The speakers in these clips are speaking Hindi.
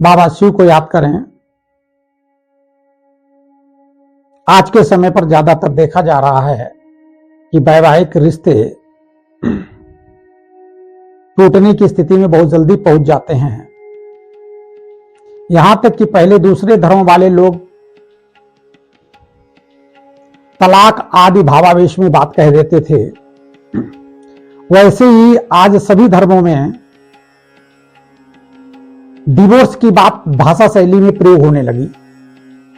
बाबा शिव को याद करें। आज के समय पर ज्यादातर देखा जा रहा है कि वैवाहिक रिश्ते टूटने की स्थिति में बहुत जल्दी पहुंच जाते हैं। यहां तक कि पहले दूसरे धर्म वाले लोग तलाक आदि भावावेश में बात कह देते थे, वैसे ही आज सभी धर्मों में डिवोर्स की बात भाषा शैली में प्रयोग होने लगी।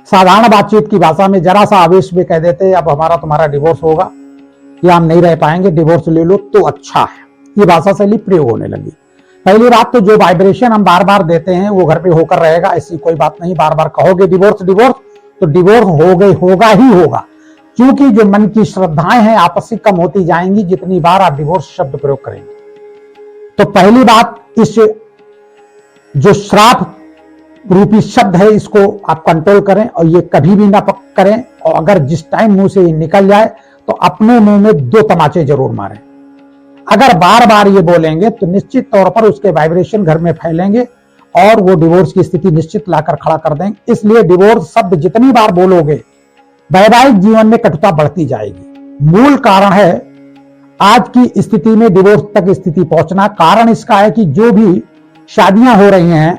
साधारण बातचीत की भाषा में जरा सा आवेश में कह देते अब हमारा तुम्हारा डिवोर्स होगा या हम नहीं रह पाएंगे, डिवोर्स ले लो तो अच्छा है। ये भाषा शैली प्रयोग होने लगी। पहली बात तो जो वाइब्रेशन हम बार बार देते हैं वो घर पे होकर रहेगा, ऐसी कोई बात नहीं। बार बार कहोगे डिवोर्स डिवोर्स तो डिवोर्स होगा ही होगा, क्योंकि जो मन की श्रद्धाएं हैं आपस में कम होती जाएंगी जितनी बार आप डिवोर्स शब्द प्रयोग करेंगे। तो पहली बात, इस जो श्राप रूपी शब्द है इसको आप कंट्रोल करें और ये कभी भी ना करें। और अगर जिस टाइम मुंह से निकल जाए तो अपने मुंह में 2 तमाचे जरूर मारें। अगर बार बार ये बोलेंगे तो निश्चित तौर पर उसके वाइब्रेशन घर में फैलेंगे और वो डिवोर्स की स्थिति निश्चित लाकर खड़ा कर देंगे। इसलिए डिवोर्स शब्द जितनी बार बोलोगे वैवाहिक जीवन में कटुता बढ़ती जाएगी। मूल कारण है आज की स्थिति में डिवोर्स तक स्थिति पहुंचना। कारण इसका है कि जो भी शादियां हो रही हैं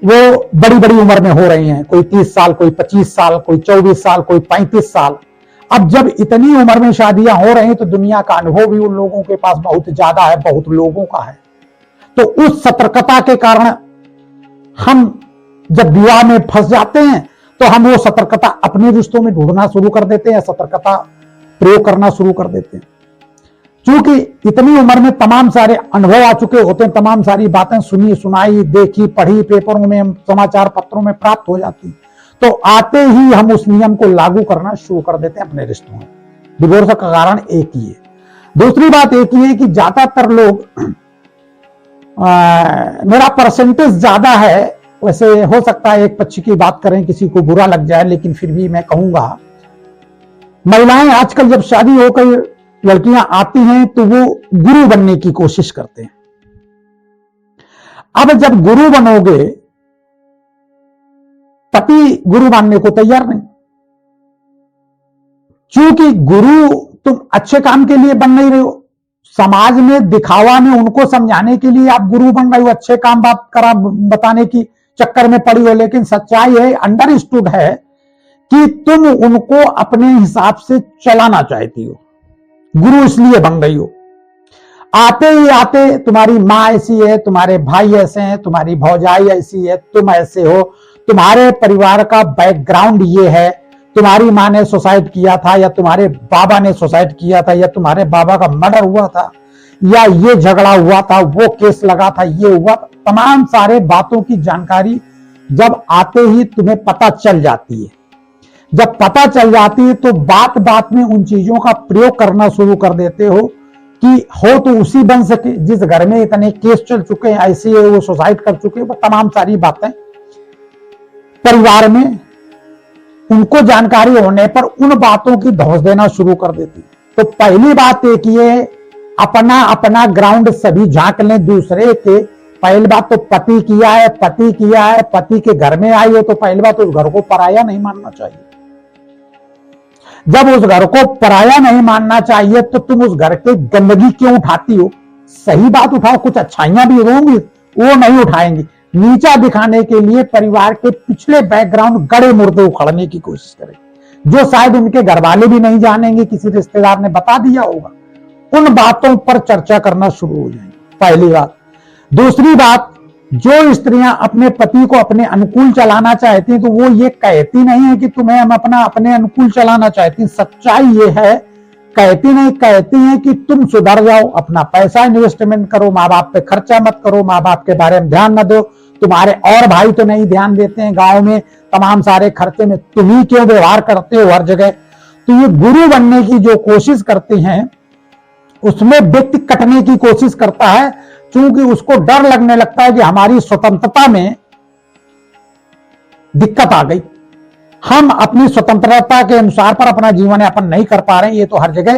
वो बड़ी बड़ी उम्र में हो रही हैं। कोई 30 साल, कोई 25 साल, कोई 24 साल, कोई 35 साल। अब जब इतनी उम्र में शादियां हो रही हैं तो दुनिया का अनुभव भी उन लोगों के पास बहुत ज्यादा है, बहुत लोगों का है। तो उस सतर्कता के कारण हम जब विवाह में फंस जाते हैं तो हम वो सतर्कता अपने रिश्तों में ढूंढना शुरू कर देते हैं, सतर्कता प्रयोग करना शुरू कर देते हैं। क्योंकि इतनी उम्र में तमाम सारे अनुभव आ चुके होते हैं, तमाम सारी बातें सुनी सुनाई देखी पढ़ी पेपरों में समाचार पत्रों में प्राप्त हो जाती, तो आते ही हम उस नियम को लागू करना शुरू कर देते हैं अपने रिश्तों में। डिवोर्स का कारण एक ही है। दूसरी बात एक ही है कि ज्यादातर लोग, मेरा परसेंटेज ज्यादा है, वैसे हो सकता है एक पक्ष की बात करें किसी को बुरा लग जाए, लेकिन फिर भी मैं कहूंगा महिलाएं आजकल जब शादी होकर लड़कियां आती हैं तो वो गुरु बनने की कोशिश करते हैं। अब जब गुरु बनोगे, पति गुरु मानने को तैयार नहीं, क्योंकि गुरु तुम अच्छे काम के लिए बन नहीं रहे हो। समाज में दिखावा में उनको समझाने के लिए आप गुरु बन रहे हो, अच्छे काम बात करा बताने की चक्कर में पड़ी हो। लेकिन सच्चाई है, अंडरस्टूड है कि तुम उनको अपने हिसाब से चलाना चाहती हो, गुरु इसलिए बन रही हो। आते ही आते तुम्हारी माँ ऐसी है, तुम्हारे भाई ऐसे हैं, तुम्हारी भौजाई ऐसी है, तुम ऐसे हो, तुम्हारे परिवार का बैकग्राउंड ये है, तुम्हारी माँ ने सुसाइड किया था या तुम्हारे बाबा ने सुसाइड किया था या तुम्हारे बाबा का मर्डर हुआ था या ये झगड़ा हुआ था, वो केस लगा था, ये हुआ। तमाम सारे बातों की जानकारी जब आते ही तुम्हें पता चल जाती है, जब पता चल जाती है तो बात बात में उन चीजों का प्रयोग करना शुरू कर देते हो कि हो तो उसी बन सके जिस घर में इतने केस चल चुके हैं, ऐसे है वो सुसाइड कर चुके हैं, वो तमाम सारी बातें परिवार में उनको जानकारी होने पर उन बातों की धौंस देना शुरू कर देती। तो पहली बात एक ये, अपना अपना ग्राउंड सभी झांक लें दूसरे के। पहली बात तो पति किया है, पति किया है, पति के घर में आई हो तो पहली बात उस घर को पराया नहीं मानना चाहिए। जब उस घर को पराया नहीं मानना चाहिए तो तुम उस घर के गंदगी क्यों उठाती हो? सही बात उठाओ, कुछ अच्छाइयां भी होंगी, वो नहीं उठाएंगी। नीचा दिखाने के लिए परिवार के पिछले बैकग्राउंड गड़े मुर्दे उखड़ने की कोशिश करेंगे, जो शायद उनके घर वाले भी नहीं जानेंगे, किसी रिश्तेदार ने बता दिया होगा। उन बातों पर चर्चा करना शुरू हो जाएंगे, पहली बात। दूसरी बात, जो स्त्रियां अपने पति को अपने अनुकूल चलाना चाहती हैं तो वो ये कहती नहीं है कि तुम्हें हम अपने अनुकूल चलाना चाहती हैं। सच्चाई ये है, कहती नहीं, कहती हैं कि तुम सुधर जाओ, अपना पैसा इन्वेस्टमेंट करो, माँ बाप पे खर्चा मत करो, माँ बाप के बारे में ध्यान न दो, तुम्हारे और भाई तो नहीं ध्यान देते हैं गांव में, तमाम सारे खर्चे में तुम ही क्यों व्यवहार करते हो हर जगह। तो ये गुरु बनने की जो कोशिश करते हैं उसमें व्यक्ति कटने की कोशिश करता है, क्योंकि उसको डर लगने लगता है कि हमारी स्वतंत्रता में दिक्कत आ गई, हम अपनी स्वतंत्रता के अनुसार पर अपना जीवन यापन नहीं कर पा रहे हैं। ये तो हर जगह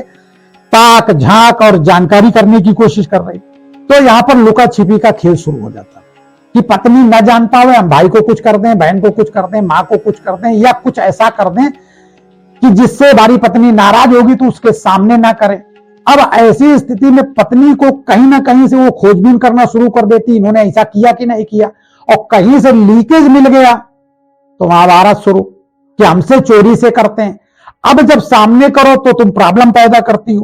ताक झांक और जानकारी करने की कोशिश कर रही, तो यहां पर लुका छिपी का खेल शुरू हो जाता है। कि पत्नी न जानता हुए हम भाई को कुछ कर दें, बहन को कुछ कर दें, मां को कुछ कर दें, या कुछ ऐसा कर दें कि जिससे हमारी पत्नी नाराज होगी तो उसके सामने ना करें। अब ऐसी स्थिति में पत्नी को कहीं ना कहीं से वो खोजबीन करना शुरू कर देती, इन्होंने ऐसा किया कि नहीं किया, और कहीं से लीकेज मिल गया तो महाभारत शुरू कि हमसे चोरी से करते हैं। अब जब सामने करो तो तुम प्रॉब्लम पैदा करती हो,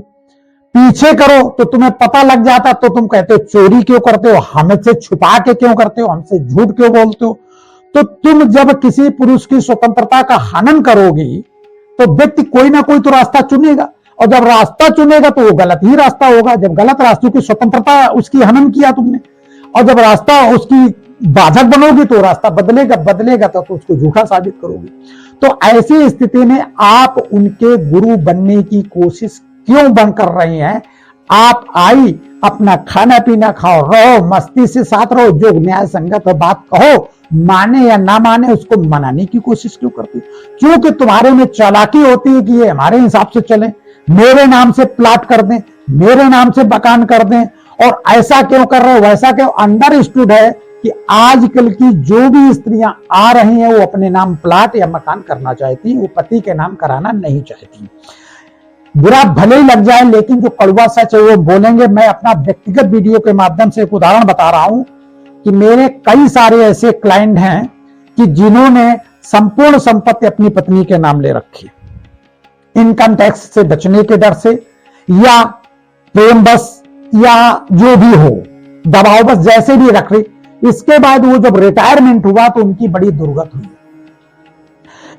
पीछे करो तो तुम्हें पता लग जाता तो तुम कहते हो चोरी क्यों करते हो, हमसे छुपा के क्यों करते हो, हमसे झूठ क्यों बोलते हो। तो तुम जब किसी पुरुष की स्वतंत्रता का हनन करोगी तो व्यक्ति कोई ना कोई तो रास्ता चुनेगा, और जब रास्ता चुनेगा तो वो गलत ही रास्ता होगा। जब गलत रास्तों की स्वतंत्रता उसकी हनन किया तुमने, और जब रास्ता उसकी बाधक बनोगी तो रास्ता बदलेगा तो उसको झूठा साबित करोगी। तो ऐसी स्थिति में आप उनके गुरु बनने की कोशिश क्यों बंद कर रही हैं? आप आई अपना खाना पीना खाओ, रहो मस्ती से साथ रहो, जो न्याय संगत हो बात कहो, माने या ना माने उसको मनाने की कोशिश क्यों करती? क्योंकि तुम्हारे में चालाकी होती है कि ये हमारे हिसाब से चले, मेरे नाम से प्लाट कर दें, मेरे नाम से मकान कर दें, और ऐसा क्यों कर रहे हो, वैसा क्यों। अंडरस्टूड है कि आजकल की जो भी स्त्रियां आ रही हैं वो अपने नाम प्लाट या मकान करना चाहती, वो पति के नाम कराना नहीं चाहती। बुरा भले ही लग जाए, लेकिन जो कड़वा सच है वो बोलेंगे। मैं अपना व्यक्तिगत वीडियो के माध्यम से एक उदाहरण बता रहा हूं कि मेरे कई सारे ऐसे क्लाइंट हैं कि जिन्होंने संपूर्ण संपत्ति अपनी पत्नी के नाम ले रखी, इनकम टैक्स से बचने के डर से, या प्रेम बस, या जो भी हो दबाव बस, जैसे भी रख रही। इसके बाद वो जब रिटायरमेंट हुआ तो उनकी बड़ी दुर्गत हुई,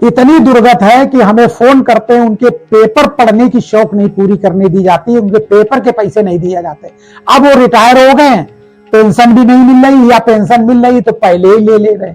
इतनी दुर्गत है कि हमें फोन करते हैं, उनके पेपर पढ़ने की शौक नहीं पूरी करने दी जाती, उनके पेपर के पैसे नहीं दिए जाते। अब वो रिटायर हो गए, पेंशन भी नहीं मिल रही, या पेंशन मिल रही तो पहले ही ले रहे।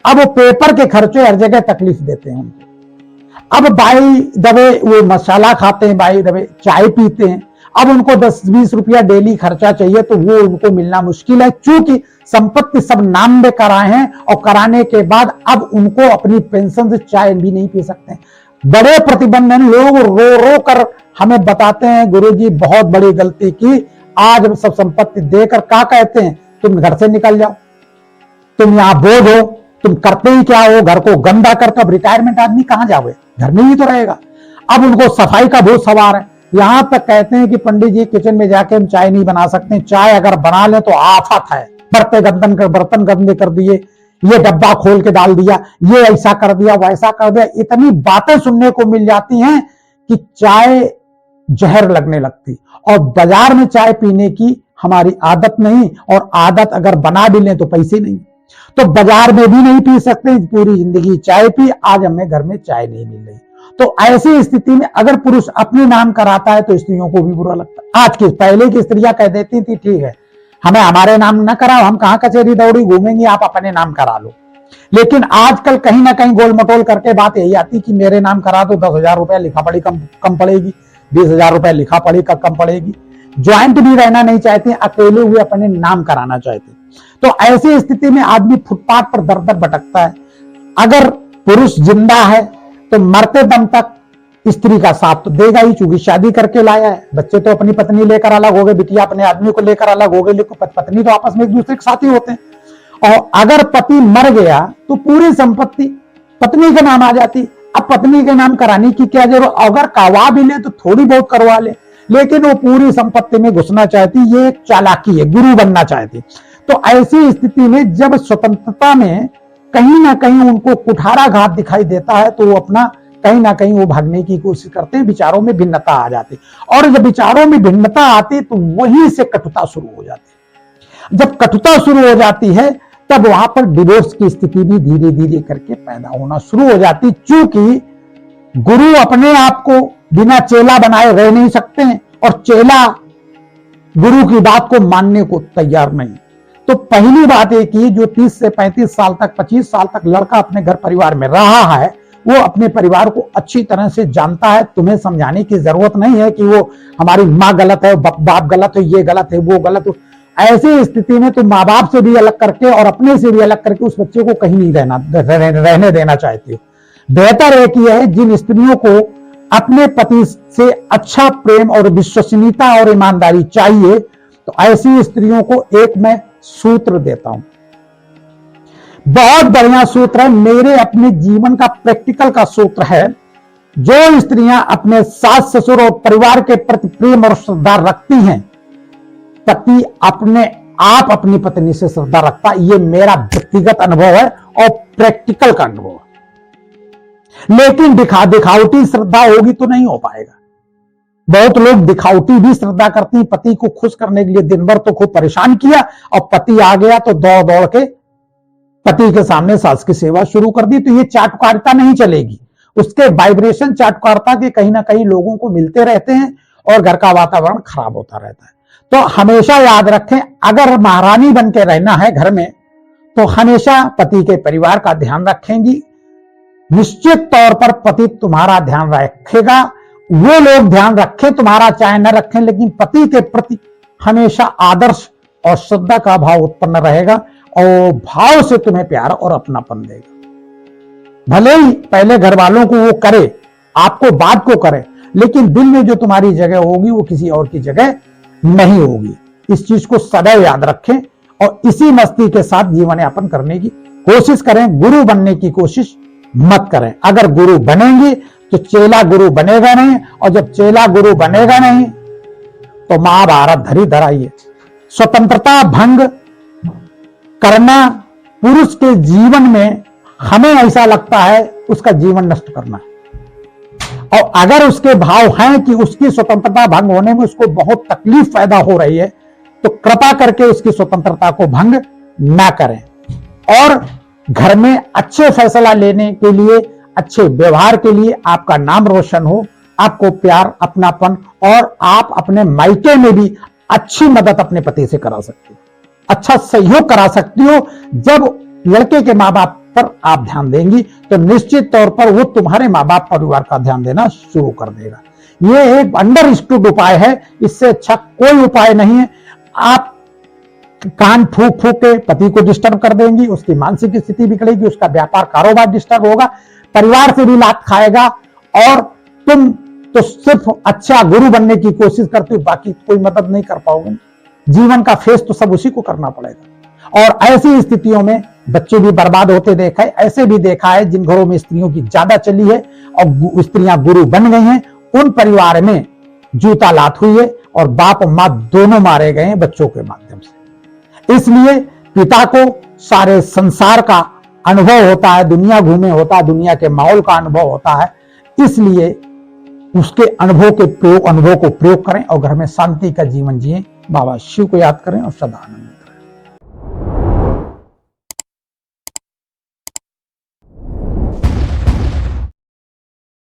अब वो पेपर के खर्चे हर जगह तकलीफ देते हैं उनको। अब बाई दबे वो मसाला खाते हैं, बाई दबे चाय पीते हैं। अब उनको 10-20 रुपया डेली खर्चा चाहिए तो वो उनको मिलना मुश्किल है, क्योंकि संपत्ति सब नाम में कराए हैं, और कराने के बाद अब उनको अपनी पेंशन से चाय भी नहीं पी सकते। बड़े प्रतिबंध हैं। लोग रो रो कर हमें बताते हैं गुरुजी बहुत बड़ी गलती की, आज हम सब संपत्ति देकर क्या कहते हैं, तुम घर से निकल जाओ, तुम यहां बोझ हो, तुम करते ही क्या हो, घर को गंदा करते। अब रिटायरमेंट आदमी कहां जाओगे, घर में ही तो रहेगा। अब उनको सफाई का बहुत सवार है, यहां तक कहते हैं कि पंडित जी किचन में जाके हम चाय नहीं बना सकते, चाय अगर बना ले तो आफत है, बर्तन गंदे कर दिए, ये डब्बा खोल के डाल दिया, ये ऐसा कर दिया, वैसा कर दिया। इतनी बातें सुनने को मिल जाती हैं कि चाय जहर लगने लगती। और बाजार में चाय पीने की हमारी आदत नहीं, और आदत अगर बना भी लें तो पैसे नहीं, तो बाजार में भी नहीं पी सकते। पूरी जिंदगी चाय पी, आज हमें घर में चाय नहीं मिल रही। तो ऐसी स्थिति में अगर पुरुष अपने नाम कराता है तो स्त्रियों को भी बुरा लगता है। आज की पहले की स्त्रियां कह देती थी ठीक है हमें हमारे नाम न कराओ, हम कहां कचहरी दौड़ी घूमेंगी, आप अपने नाम करा लो। लेकिन आजकल कहीं ना कहीं गोल मटोल करके बात यही आती कि मेरे नाम करा दो, 10,000 रुपया लिखा पढ़ी कम पड़ेगी, 20,000 रुपया लिखा पढ़ी का कम पड़ेगी। ज्वाइंट भी रहना नहीं चाहते, अकेले हुए अपने नाम कराना चाहते। तो ऐसी स्थिति में आदमी फुटपाथ पर दर दर भटकता है। अगर पुरुष जिंदा है तो मरते दम तक स्त्री का साथ तो देगा ही, चूंकि शादी करके लाया है। बच्चे तो अपनी पत्नी लेकर अलग हो गए, बिटिया अपने आदमी को लेकर अलग हो गई, लेकिन पत्नी तो आपस में एक दूसरे के साथी होते हैं। और अगर पति मर गया तो पूरी संपत्ति पत्नी के नाम आ जाती। अब पत्नी के नाम कराने की क्या जरूरत, अगर करवा भी ले तो थोड़ी बहुत करवा ले, लेकिन वो पूरी संपत्ति में घुसना चाहती। ये एक चालाकी है, गुरु बनना चाहती। तो ऐसी स्थिति में जब स्वतंत्रता में कहीं ना कहीं उनको कुठाराघात दिखाई देता है तो वो अपना कहीं ना कहीं वो भागने की कोशिश करते हैं, विचारों में भिन्नता आ जाती। और जब विचारों में भिन्नता आती तो वहीं से कटुता शुरू हो जाती। जब कटुता शुरू हो जाती है तब वहां पर डिवोर्स की स्थिति भी धीरे धीरे करके पैदा होना शुरू हो जाती, क्योंकि गुरु अपने आप को बिना चेला बनाए रह नहीं सकते हैं, और चेला गुरु की बात को मानने को तैयार नहीं। तो पहली बात है कि जो 30 से 35 साल तक 25 साल तक लड़का अपने घर परिवार में रहा है वो अपने परिवार को अच्छी तरह से जानता है। तुम्हें समझाने की जरूरत नहीं है कि वो हमारी माँ गलत है, बाप गलत है, ये गलत है, वो गलत है। ऐसी स्थिति में तुम माँ बाप से भी अलग करके और अपने से भी अलग करके उस बच्चे को कहीं नहीं रहने देना चाहते हो। बेहतर है कि यह जिन स्त्रियों को अपने पति से अच्छा प्रेम और विश्वसनीयता और ईमानदारी चाहिए, तो ऐसी स्त्रियों को एक मैं सूत्र देता हूं। बहुत बढ़िया सूत्र है, मेरे अपने जीवन का प्रैक्टिकल का सूत्र है। जो स्त्रियां अपने सास ससुर और परिवार के प्रति प्रेम और श्रद्धा रखती हैं, पति अपने आप अपनी पत्नी से श्रद्धा रखता, ये मेरा व्यक्तिगत अनुभव है और प्रैक्टिकल का अनुभव है। लेकिन दिखावटी श्रद्धा होगी तो नहीं हो पाएगा। बहुत लोग दिखावटी भी श्रद्धा करती, पति को खुश करने के लिए दिन भर तो खूब परेशान किया और पति आ गया तो दौड़ दौड़ के पति के सामने सास की सेवा शुरू कर दी, तो ये चाटुकारिता नहीं चलेगी। उसके वाइब्रेशन चाटुकारिता के कहीं ना कहीं लोगों को मिलते रहते हैं और घर का वातावरण खराब होता रहता है। तो हमेशा याद रखें, अगर महारानी बन के रहना है घर में तो हमेशा पति के परिवार का ध्यान रखेंगी। निश्चित तौर पर पति तुम्हारा ध्यान रखेगा, वो लोग ध्यान रखें तुम्हारा चाहे न रखें, लेकिन पति के प्रति हमेशा आदर्श और श्रद्धा का भाव उत्पन्न रहेगा और भाव से तुम्हें प्यार और अपनापन देगा। भले ही पहले घर वालों को वो करे, आपको बाद को करे, लेकिन दिल में जो तुम्हारी जगह होगी वो किसी और की जगह नहीं होगी। इस चीज को सदैव याद रखें और इसी मस्ती के साथ जीवन यापन करने की कोशिश करें। गुरु बनने की कोशिश मत करें। अगर गुरु बनेंगे तो चेला गुरु बनेगा नहीं, और जब चेला गुरु बनेगा नहीं तो महाभारत धरी धराइए। स्वतंत्रता भंग करना पुरुष के जीवन में हमें ऐसा लगता है उसका जीवन नष्ट करना है, और अगर उसके भाव हैं कि उसकी स्वतंत्रता भंग होने में उसको बहुत तकलीफ पैदा हो रही है तो कृपा करके उसकी स्वतंत्रता को भंग ना करें और घर में अच्छे फैसला लेने के लिए, अच्छे व्यवहार के लिए आपका नाम रोशन हो, आपको प्यार अपनापन और आप अपने मायके में भी अच्छी मदद अपने पति से करा सकते हो, अच्छा सहयोग करा सकती हो। जब लड़के के माँ बाप पर आप ध्यान देंगी तो निश्चित तौर पर वो तुम्हारे माँ बाप परिवार का ध्यान देना शुरू कर देगा। ये एक अंडरस्टूड उपाय है, इससे अच्छा कोई उपाय नहीं है। आप कान फूक फूक के पति को डिस्टर्ब कर देंगी, उसकी मानसिक स्थिति बिगड़ेगी, उसका व्यापार कारोबार डिस्टर्ब होगा, परिवार से भी लात खाएगा और तुम तो सिर्फ अच्छा गुरु बनने की कोशिश करते हो, बाकी कोई मदद नहीं कर पाओगे। जीवन का फेस तो सब उसी को करना पड़ेगा। और ऐसी स्थितियों में बच्चे भी बर्बाद होते देखा है। ऐसे भी देखा है जिन घरों में स्त्रियों की ज्यादा चली है और स्त्रियां गुरु बन गई हैं, उन परिवार में जूता लात हुई है और बाप और मां दोनों मारे गए हैं बच्चों के माध्यम से। इसलिए पिता को सारे संसार का अनुभव होता है, दुनिया घूमे होता है, दुनिया के माहौल का अनुभव होता है, इसलिए उसके अनुभव को प्रयोग करें और घर में शांति का जीवन जिए। बाबा शिव को याद करें और सदा आनंद।